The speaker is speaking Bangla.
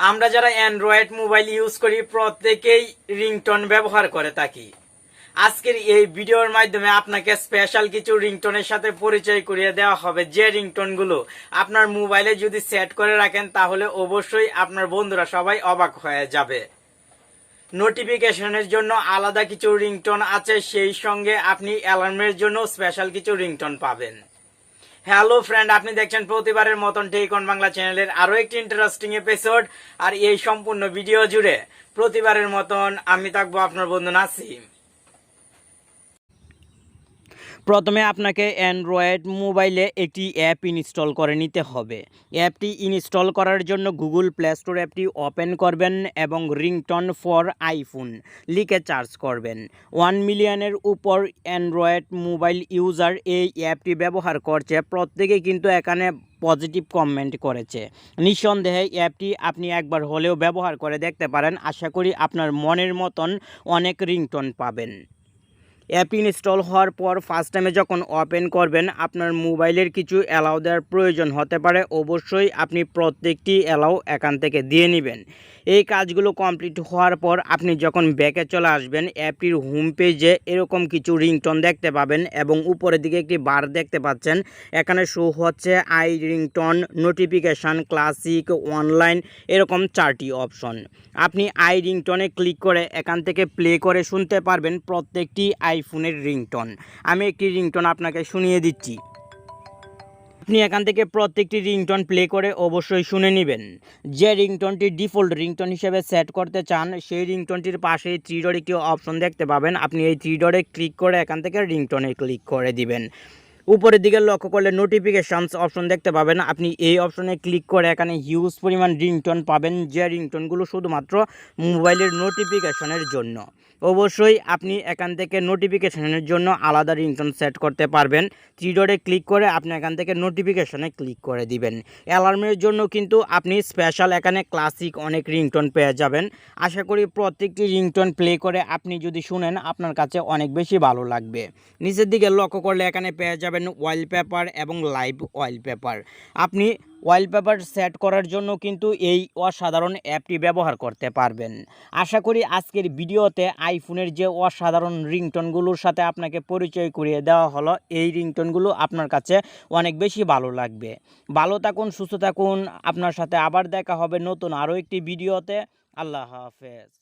আমরা যারা অ্যান্ড্রয়েড মোবাইল ইউজ করি প্রত্যেকেই রিংটোন ব্যবহার করে থাকি। আজকের এই ভিডিওর মাধ্যমে আপনাকে স্পেশাল কিছু রিংটোনের সাথে পরিচয় করিয়ে দেওয়া হবে, যে রিংটোনগুলো আপনার মোবাইলে যদি সেট করে রাখেন তাহলে অবশ্যই আপনার বন্ধুরা সবাই অবাক হয়ে যাবে। নোটিফিকেশনের জন্য আলাদা কিছু রিংটোন আছে, সেই সঙ্গে আপনি অ্যালার্মের জন্য স্পেশাল কিছু রিংটোন পাবেন। হ্যালো ফ্রেন্ড, আপনি দেখছেন প্রতিবারের মতন টেকন বাংলা চ্যানেলের আরো একটি ইন্টারেস্টিং এপিসোড। আর এই সম্পূর্ণ ভিডিও জুড়ে প্রতিবারের মতন আমি থাকবো আপনার বন্ধু নাসিম। প্রথমে আপনাকে অ্যান্ড্রয়েড মোবাইলে একটি অ্যাপ ইনস্টল করে নিতে হবে। অ্যাপটি ইনস্টল করার জন্য গুগল প্লে স্টোর অ্যাপটি ওপেন করবেন এবং রিংটোন ফর আইফোন লিখে সার্চ করবেন। 1 মিলিয়নের উপর অ্যান্ড্রয়েড মোবাইল ইউজার এই অ্যাপটি ব্যবহার করছে, প্রত্যেকে কিন্তু এখানে পজিটিভ কমেন্ট করেছে। নিঃসন্দেহে অ্যাপটি আপনি একবার হলেও ব্যবহার করে দেখতে পারেন। আশা করি আপনার মনের মতন অনেক রিংটোন পাবেন। অ্যাপ ইনস্টল হওয়ার পর ফার্স্ট টাইমে যখন ওপেন করবেন আপনার মোবাইলের কিছু অ্যালাউ দেওয়ার প্রয়োজন হতে পারে। অবশ্যই আপনি প্রত্যেকটি অ্যালাউ এখান থেকে দিয়ে নেবেন। এই কাজগুলো কমপ্লিট হওয়ার পর আপনি যখন ব্যাকে চলে আসবেন, অ্যাপটির হোম পেজে এরকম কিছু রিংটোন দেখতে পাবেন এবং উপরের দিকে একটি বার দেখতে পাচ্ছেন। এখানে শো হচ্ছে I ringtone, notification, classic, online, এরকম 4টি অপশন। আপনি আই রিংটোনে ক্লিক করে এখান থেকে প্লে করে শুনতে পারবেন প্রত্যেকটি আইফোনের রিংটোন। আমি একটি রিংটোন আপনাকে শুনিয়ে দিচ্ছি। আপনি এখান থেকে প্রত্যেকটি রিংটোন প্লে করে অবশ্যই শুনে নেবেন। যে রিংটোনটি ডিফল্ট রিংটোন হিসেবে সেট করতে চান সেই রিংটোনটির পাশে 3 ডট একটি অপশন দেখতে পাবেন। আপনি এই 3 ডটে ক্লিক করে এখান থেকে রিংটোনে ক্লিক করে দিবেন। উপরের দিকে লক্ষ্য করলে নোটিফিকেশানস অপশন দেখতে পাবেন। আপনি এই অপশনে ক্লিক করে এখানে হিউজ পরিমাণ রিংটোন পাবেন, যে রিংটোনগুলো শুধুমাত্র মোবাইলের নোটিফিকেশনের জন্য। অবশ্যই আপনি এখান থেকে নোটিফিকেশনের জন্য আলাদা রিংটোন সেট করতে পারবেন। 3 ডটে ক্লিক করে আপনি এখান থেকে নোটিফিকেশনে ক্লিক করে দিবেন। অ্যালার্মের জন্য কিন্তু আপনি স্পেশাল এখানে ক্লাসিক অনেক রিংটোন পেয়ে যাবেন। আশা করি প্রত্যেকটি রিংটোন প্লে করে আপনি যদি শুনেন আপনার কাছে অনেক বেশি ভালো লাগবে। নিচের দিকে লক্ষ্য করলে এখানে পেয়ে যাবেন ওয়ালপেপার এবং লাইভ ওয়ালপেপার। আপনি ওয়ালপেপার সেট করার জন্য কিন্তু এই অসাধারণ অ্যাপটি ব্যবহার করতে পারবেন। আশা করি আজকের ভিডিওতে আইফোনের যে অসাধারণ রিংটোনগুলোর সাথে আপনাকে পরিচয় করিয়ে দেওয়া হলো, এই রিংটোনগুলো আপনার কাছে অনেক বেশি ভালো লাগবে। ভালো থাকুন, সুস্থ থাকুন। আপনার সাথে আবার দেখা হবে নতুন আরও একটি ভিডিওতে। আল্লাহ হাফেজ।